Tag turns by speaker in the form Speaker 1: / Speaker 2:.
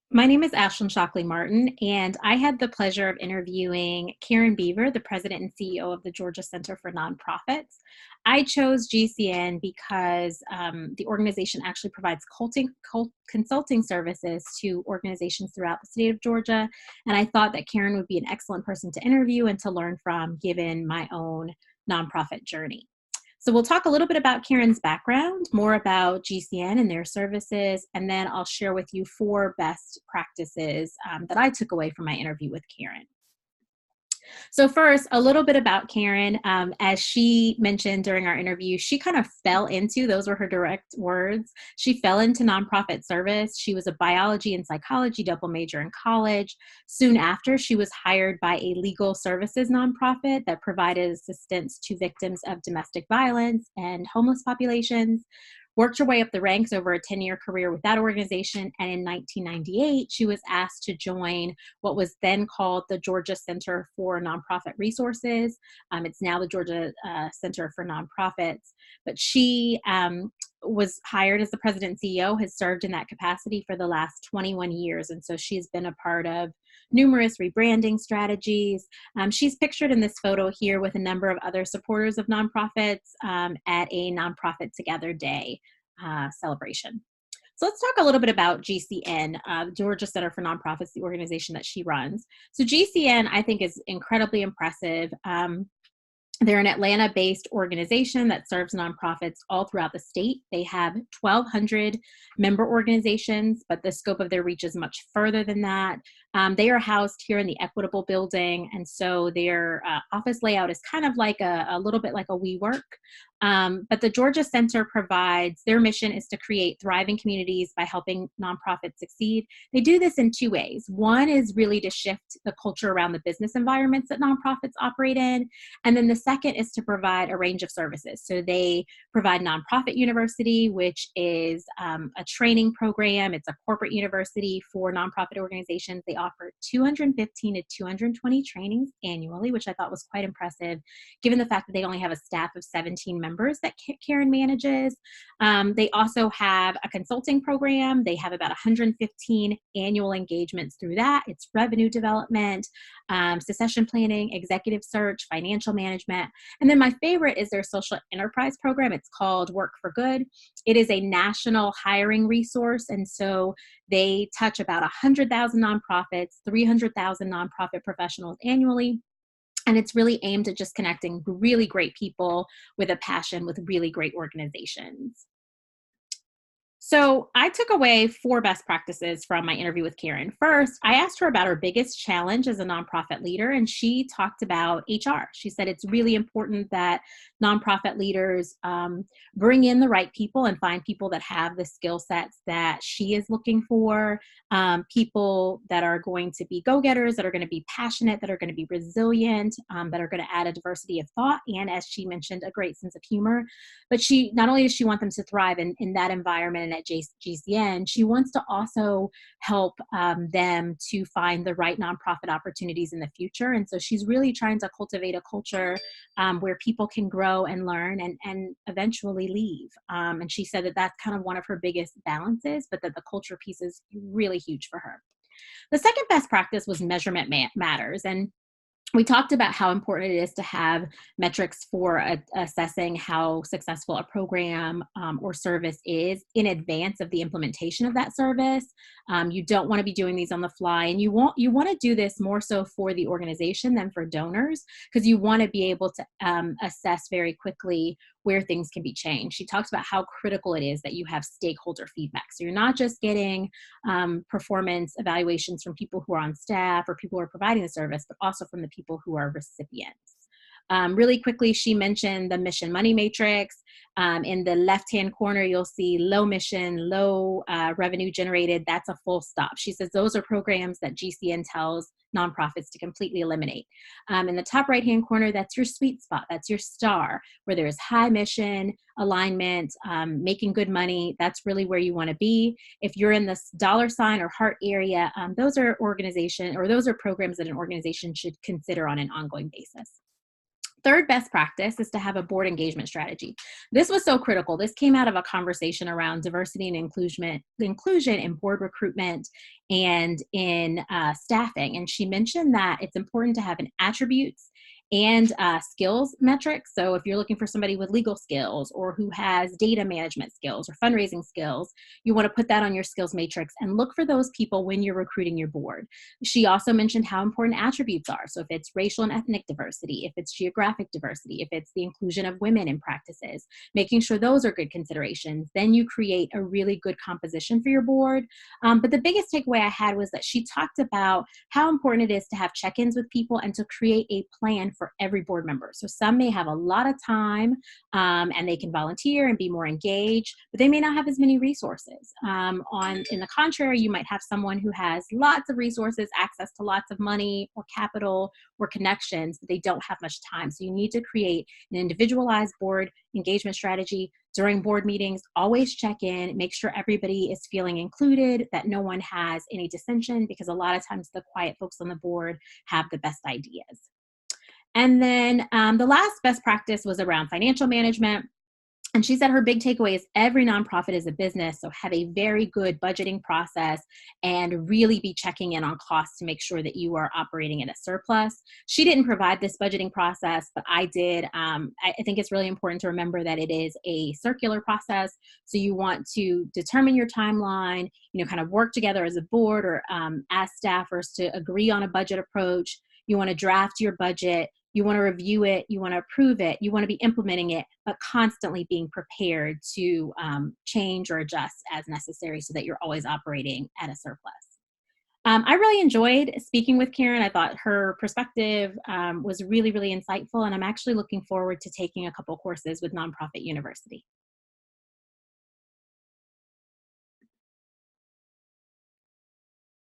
Speaker 1: My name is Ashlyn Shockley Martin, and I had the pleasure of interviewing Karen Beavor, the president and CEO of the Georgia Center for Nonprofits. I chose GCN because the organization actually provides consulting services to organizations throughout the state of Georgia, and I thought that Karen would be an excellent person to interview and to learn from, given my own nonprofit journey. So we'll talk a little bit about Karen's background, more about GCN and their services, and then I'll share with you four best practices that I took away from my interview with Karen. So first, a little bit about Karen. As she mentioned during our interview, she kind of fell into, those were her direct words, she fell into nonprofit service. She was a biology and psychology double major in college. Soon after, she was hired by a legal services nonprofit that provided assistance to victims of domestic violence and homeless populations. Worked her way up the ranks over a 10-year career with that organization, and in 1998, she was asked to join what was then called the Georgia Center for Nonprofit Resources. It's now the Georgia Center for Nonprofits, but she was hired as the president and CEO, has served in that capacity for the last 21 years, and so she's been a part of numerous rebranding strategies. She's pictured in this photo here with a number of other supporters of nonprofits at a Nonprofit Together Day celebration. So let's talk a little bit about GCN, Georgia Center for Nonprofits, the organization that she runs. So GCN, I think, is incredibly impressive. They're an Atlanta-based organization that serves nonprofits all throughout the state. They have 1,200 member organizations, but the scope of their reach is much further than that. They are housed here in the Equitable Building, and so their office layout is kind of like a little bit like a WeWork. But the Georgia Center provides, their mission is to create thriving communities by helping nonprofits succeed. They do this in two ways. One is really to shift the culture around the business environments that nonprofits operate in. And then the second is to provide a range of services. So they provide Nonprofit University, which is a training program. It's a corporate university for nonprofit organizations. They offer 215 to 220 trainings annually, which I thought was quite impressive, given the fact that they only have a staff of 17 members that Karen manages. They also have a consulting program. They have about 115 annual engagements through that. It's revenue development, succession planning, executive search, financial management. And then my favorite is their social enterprise program. It's called Work for Good. It is a national hiring resource. And so they touch about 100,000 nonprofits, 300,000 nonprofit professionals annually. And it's really aimed at just connecting really great people with a passion with really great organizations. So I took away four best practices from my interview with Karen. First, I asked her about her biggest challenge as a nonprofit leader, and she talked about HR. She said it's really important that nonprofit leaders bring in the right people and find people that have the skill sets that she is looking for, people that are going to be go-getters, that are going to be passionate, that are going to be resilient, that are going to add a diversity of thought, and as she mentioned, a great sense of humor. But she, not only does she want them to thrive in that environment and at GCN, she wants to also help them to find the right nonprofit opportunities in the future. And so she's really trying to cultivate a culture where people can grow and learn and eventually leave. And she said that that's kind of one of her biggest balances, but that the culture piece is really huge for her. The second best practice was measurement matters. And we talked about how important it is to have metrics for assessing how successful a program or service is in advance of the implementation of that service. You don't want to be doing these on the fly, and you want to do this more so for the organization than for donors, because you want to be able to assess very quickly where things can be changed. She talks about how critical it is that you have stakeholder feedback. So you're not just getting performance evaluations from people who are on staff or people who are providing the service, but also from the people who are recipients. Really quickly, she mentioned the mission money matrix. In the left-hand corner, you'll see low mission, low revenue generated. That's a full stop. She says those are programs that GCN tells nonprofits to completely eliminate. In the top right-hand corner, that's your sweet spot. That's your star, where there's high mission, alignment, making good money. That's really where you want to be. If you're in this dollar sign or heart area, those are programs that an organization should consider on an ongoing basis. third best practice is to have a board engagement strategy. This was so critical. This came out of a conversation around diversity and inclusion in board recruitment and in staffing. And she mentioned that it's important to have an attributes and skills metrics. So if you're looking for somebody with legal skills or who has data management skills or fundraising skills, you want to put that on your skills matrix and look for those people when you're recruiting your board. She also mentioned how important attributes are. So if it's racial and ethnic diversity, if it's geographic diversity, if it's the inclusion of women in practices, making sure those are good considerations, then you create a really good composition for your board. But the biggest takeaway I had was that she talked about how important it is to have check-ins with people and to create a plan for every board member. So some may have a lot of time and they can volunteer and be more engaged, but they may not have as many resources. In the contrary, you might have someone who has lots of resources, access to lots of money or capital or connections, but they don't have much time. So you need to create an individualized board engagement strategy. During board meetings, always check in, make sure everybody is feeling included, that no one has any dissension, because a lot of times the quiet folks on the board have the best ideas. And then the last best practice was around financial management. And she said her big takeaway is every nonprofit is a business, so have a very good budgeting process and really be checking in on costs to make sure that you are operating at a surplus. She didn't provide this budgeting process, but I did. I think it's really important to remember that it is a circular process. So you want to determine your timeline, kind of work together as a board or as staffers to agree on a budget approach. You want to draft your budget. You want to review it, you want to approve it, you want to be implementing it, but constantly being prepared to change or adjust as necessary so that you're always operating at a surplus. I really enjoyed speaking with Karen. I thought her perspective was really, really insightful, and I'm actually looking forward to taking a couple courses with Nonprofit University.